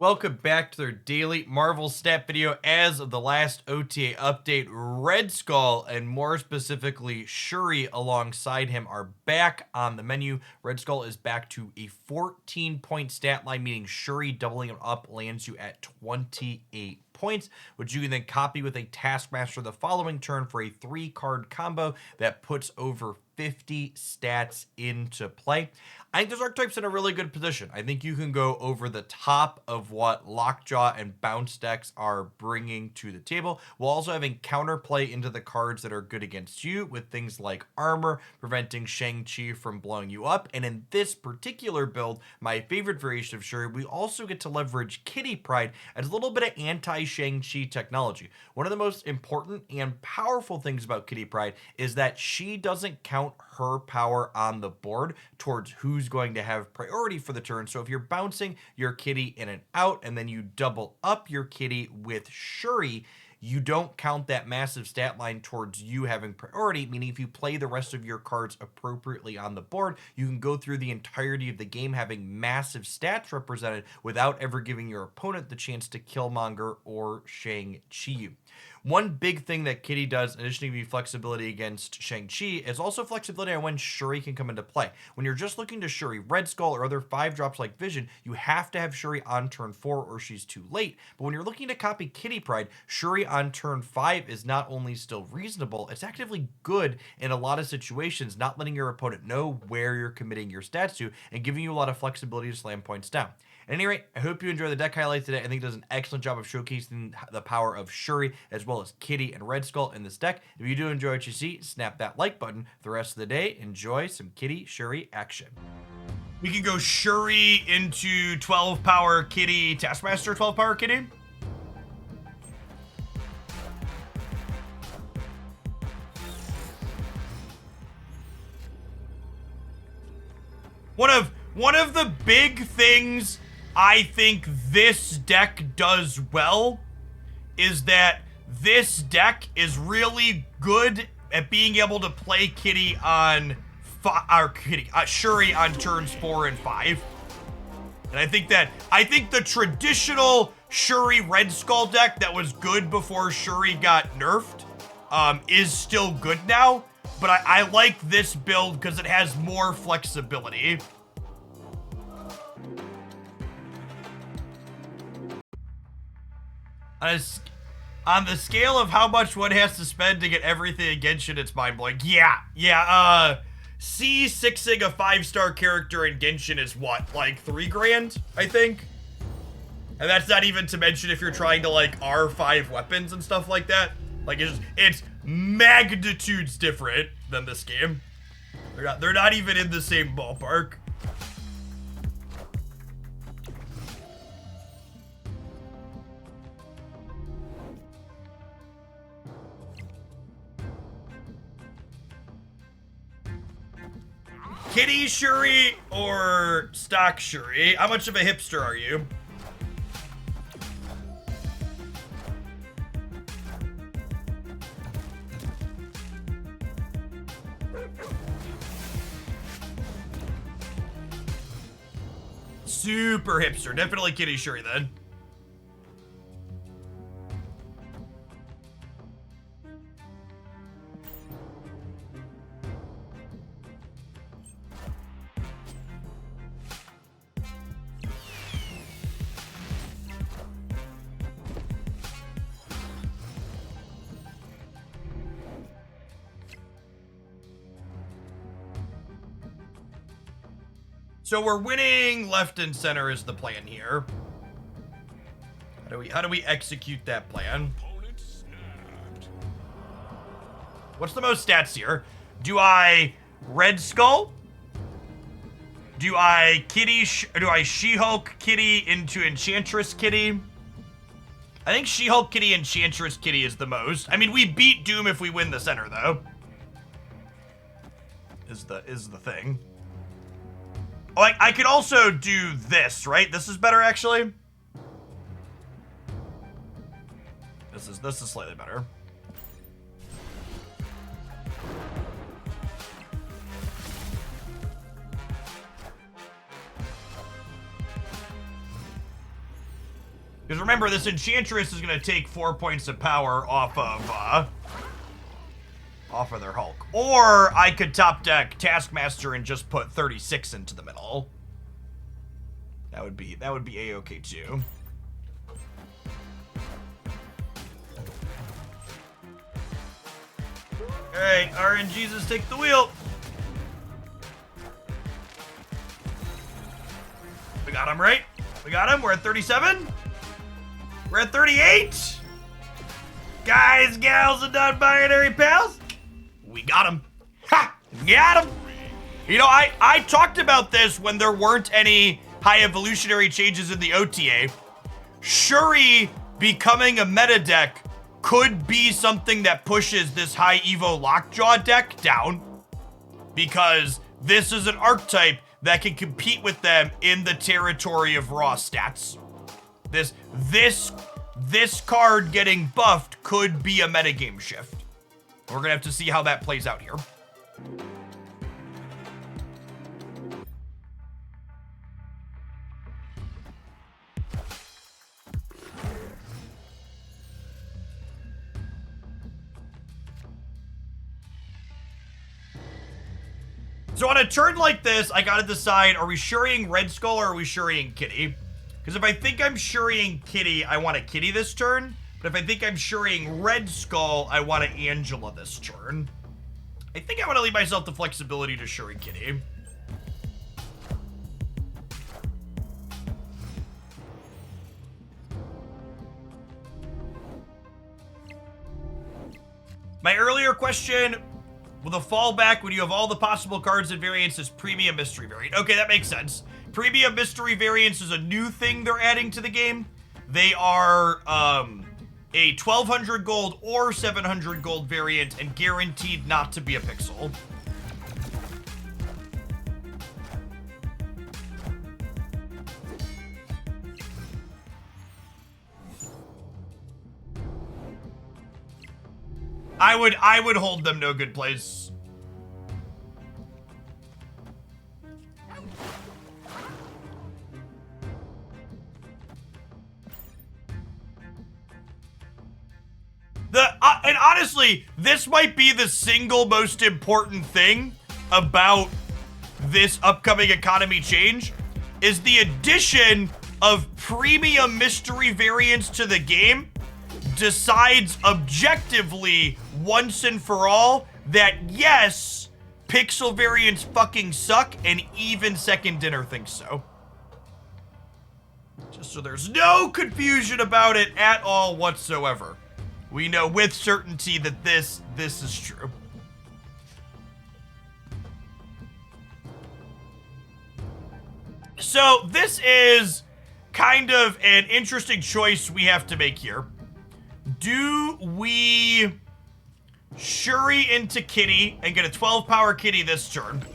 Welcome back to their daily Marvel stat video. As of the last OTA update, Red Skull and more specifically Shuri alongside him are back on the menu. Red Skull is back to a 14-point stat line, meaning Shuri doubling him up lands you at 28 points, which you can then copy with a Taskmaster the following turn for a 3-card combo that puts over 50 stats into play. I think those archetypes in a really good position. I think you can go over the top of what Lockjaw and Bounce decks are bringing to the table, while also having counterplay into the cards that are good against you with things like armor, preventing Shang-Chi from blowing you up. And in this particular build, my favorite variation of Shuri, we also get to leverage Kitty Pryde as a little bit of anti-Shang-Chi technology. One of the most important and powerful things about Kitty Pryde is that she doesn't count her power on the board towards who's going to have priority for the turn. So if you're bouncing your Kitty in and out and then you double up your Kitty with Shuri, you don't count that massive stat line towards you having priority, meaning if you play the rest of your cards appropriately on the board, you can go through the entirety of the game having massive stats represented without ever giving your opponent the chance to Killmonger or Shang-Chi you. One big thing that Kitty does, in addition to flexibility against Shang-Chi, is also flexibility on when Shuri can come into play. When you're just looking to Shuri Red Skull or other 5-drops like Vision, you have to have Shuri on turn 4 or she's too late. But when you're looking to copy Kitty Pryde, Shuri on turn 5 is not only still reasonable, it's actively good in a lot of situations, not letting your opponent know where you're committing your stats to and giving you a lot of flexibility to slam points down. At any rate, I hope you enjoy the deck highlights today. I think it does an excellent job of showcasing the power of Shuri as well as Kitty and Red Skull in this deck. If you do enjoy what you see, snap that like button. For the rest of the day, enjoy some Kitty Shuri action. We can go Shuri into 12 power Kitty, Taskmaster 12 power Kitty. One of the big things I think this deck does well is that this deck is really good at being able to play Kitty on Shuri on turns 4 and 5. And I think the traditional Shuri Red Skull deck that was good before Shuri got nerfed is still good now. But I like this build because it has more flexibility. On the scale of how much one has to spend to get everything against it, it's mind-blowing. C6ing a 5-star character in Genshin is what, like 3 grand, I think? And that's not even to mention if you're trying to like R5 weapons and stuff like that. Like it's magnitudes different than this game. They're not even in the same ballpark. Kitty Shuri or stock Shuri? How much of a hipster are you? Super hipster. Definitely Kitty Shuri then. So we're winning left and center is the plan here. How do we execute that plan? What's the most stats here? Do I Red Skull? Do I She-Hulk Kitty into Enchantress Kitty? I think She-Hulk Kitty Enchantress Kitty is the most. I mean, we beat Doom if we win the center though. Is the thing. Oh, I could also do this, right? This is better, actually. This is slightly better. Because remember, this Enchantress is going to take 4 points of power off of their Hulk. Or I could top deck Taskmaster and just put 36 into the middle. That would be A-okay too. Alright, RNGesus, take the wheel. We got him, right? We got him. We're at 37. We're at 38. Guys, gals, and non-binary pals. We got him. Ha! Got him. You know, I talked about this when there weren't any high evolutionary changes in the OTA. Shuri becoming a meta deck could be something that pushes this high Evo Lockjaw deck down, because this is an archetype that can compete with them in the territory of raw stats. This card getting buffed could be a metagame shift. We're gonna have to see how that plays out here. So on a turn like this, I gotta decide, are we Shuriing Red Skull or are we Shuriing Kitty? Because if I think I'm Shuriing Kitty, I want a Kitty this turn. But if I think I'm Shuriing Red Skull, I want an Angela this turn. I think I want to leave myself the flexibility to Shuri Kitty. My earlier question, with a fallback when you have all the possible cards and variants, is Premium Mystery Variant. Okay, that makes sense. Premium Mystery Variants is a new thing they're adding to the game. They are a 1,200 gold or 700 gold variant and guaranteed not to be a pixel. I would hold them no good place. And honestly, this might be the single most important thing about this upcoming economy change, is the addition of premium mystery variants to the game decides objectively once and for all that yes, pixel variants fucking suck, and even Second Dinner thinks so. Just so there's no confusion about it at all whatsoever. We know with certainty that this is true. So this is kind of an interesting choice we have to make here. Do we Shuri into Kitty and get a 12 power Kitty this turn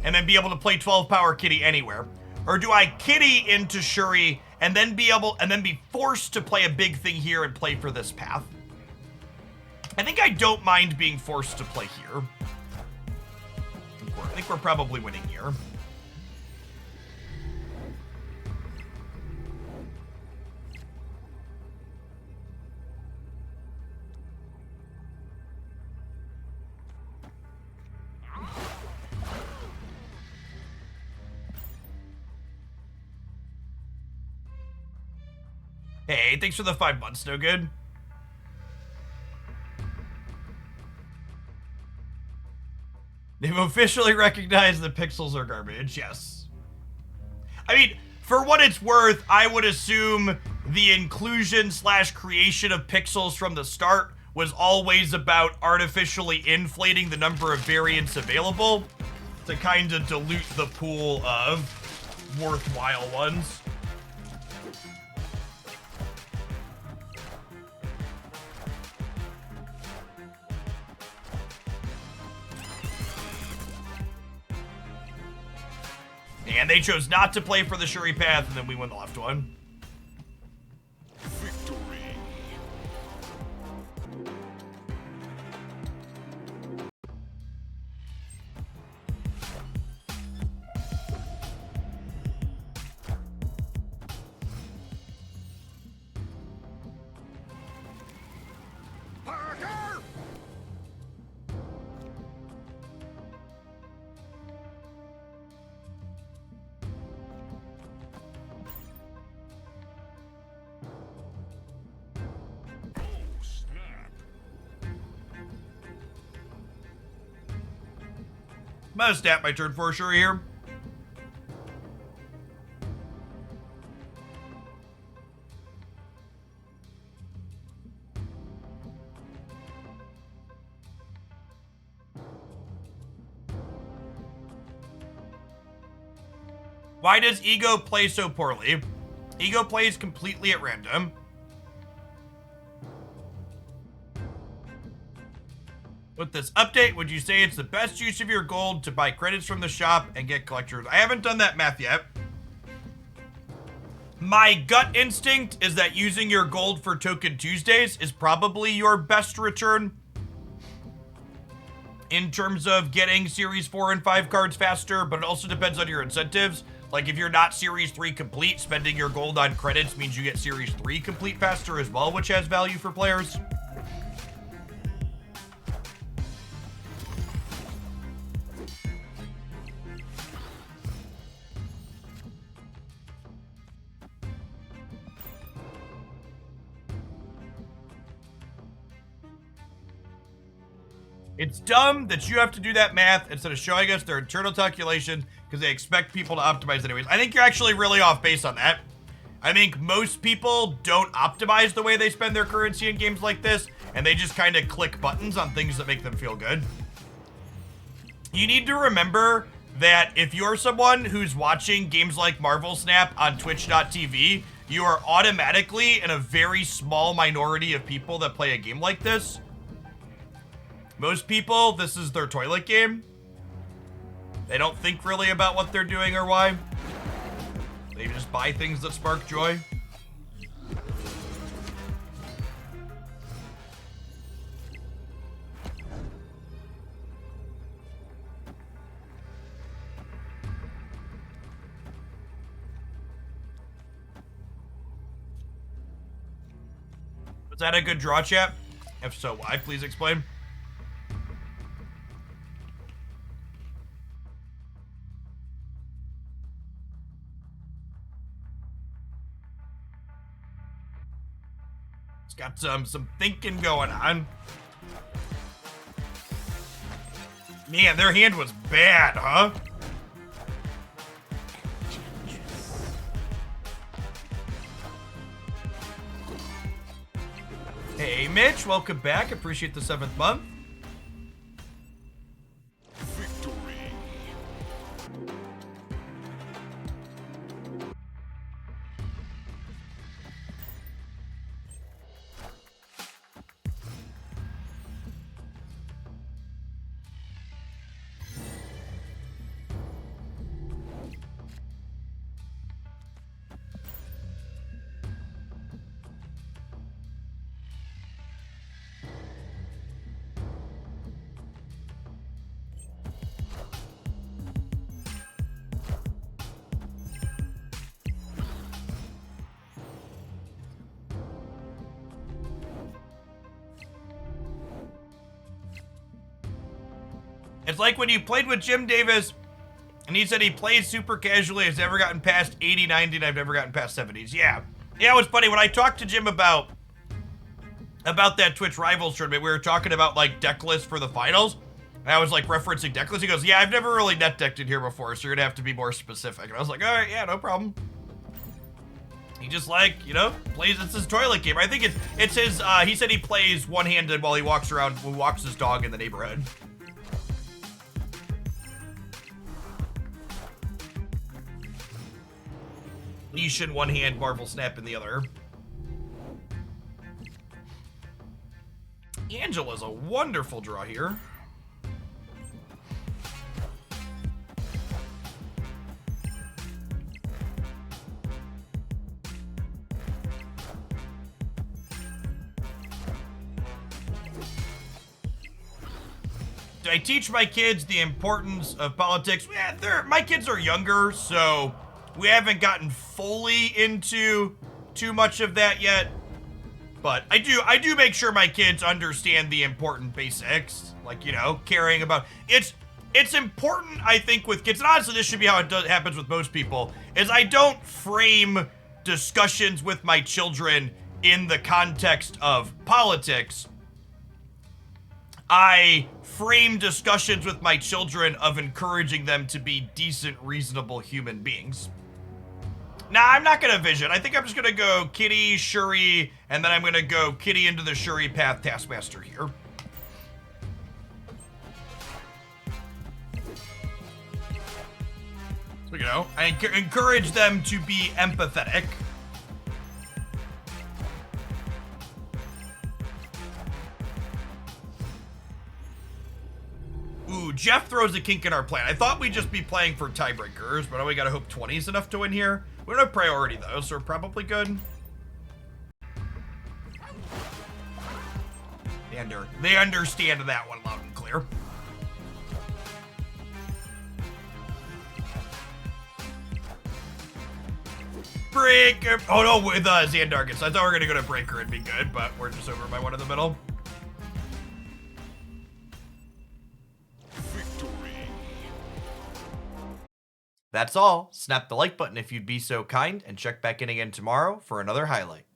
and then be able to play 12 power Kitty anywhere? Or do I Kitty into Shuri and then be forced to play a big thing here and play for this path? I think I don't mind being forced to play here. I think we're probably winning here. Hey, thanks for the 5 months, no good? They've officially recognized that pixels are garbage, yes. I mean, for what it's worth, I would assume the inclusion / creation of pixels from the start was always about artificially inflating the number of variants available to kind of dilute the pool of worthwhile ones. And they chose not to play for the Shuri path, and then we won the left one. Victory. I'm gonna snap my turn for Shuri here. Why does Ego play so poorly? Ego plays completely at random. With this update, would you say it's the best use of your gold to buy credits from the shop and get collectors? I haven't done that math yet. My gut instinct is that using your gold for Token Tuesdays is probably your best return in terms of getting Series 4 and 5 cards faster, but it also depends on your incentives. Like, if you're not Series 3 complete, spending your gold on credits means you get Series 3 complete faster as well, which has value for players. It's dumb that you have to do that math instead of showing us their internal calculations because they expect people to optimize anyways. I think you're actually really off base on that. I think most people don't optimize the way they spend their currency in games like this, and they just kind of click buttons on things that make them feel good. You need to remember that if you're someone who's watching games like Marvel Snap on twitch.tv, you are automatically in a very small minority of people that play a game like this. Most people, this is their toilet game. They don't think really about what they're doing or why. They just buy things that spark joy. Was that a good draw, chat? If so, why? Please explain. Got some thinking going on. Man, their hand was bad, huh? Hey, Mitch, welcome back. Appreciate the 7th month. It's like when you played with Jim Davis, and he said he plays super casually, has never gotten past 80, 90, and I've never gotten past 70s. Yeah. Yeah, it was funny. When I talked to Jim about that Twitch Rivals tournament, we were talking about, like, deck lists for the finals, and I was, like, referencing deck lists. He goes, yeah, I've never really net decked in here before, so you're gonna have to be more specific. And I was like, all right, yeah, no problem. He just, like, you know, plays, it's his toilet game. I think it's his, he said he plays one-handed while he walks his dog in the neighborhood. Leash in one hand, Marvel Snap in the other. Angela's a wonderful draw here. Do I teach my kids the importance of politics? Yeah, my kids are younger, so we haven't gotten fully into too much of that yet, but I do make sure my kids understand the important basics, like, you know, caring about it's important, I think, with kids, and honestly this should be how it happens with most people, is I don't frame discussions with my children in the context of politics. I frame discussions with my children of encouraging them to be decent, reasonable human beings. Nah, I'm not gonna vision. I think I'm just gonna go Kitty, Shuri, and then I'm gonna go Kitty into the Shuri path Taskmaster here. So, you know, I encourage them to be empathetic. Ooh, Jeff throws a kink in our plan. I thought we'd just be playing for tiebreakers, but now we gotta hope 20 is enough to win here. We don't have priority though, so we're probably good. They understand that one loud and clear. Breaker. Oh no, with Xandargus. I thought we were gonna go to Breaker and be good, but we're just over by one in the middle. Victory. That's all. Snap the like button if you'd be so kind, and check back in again tomorrow for another highlight.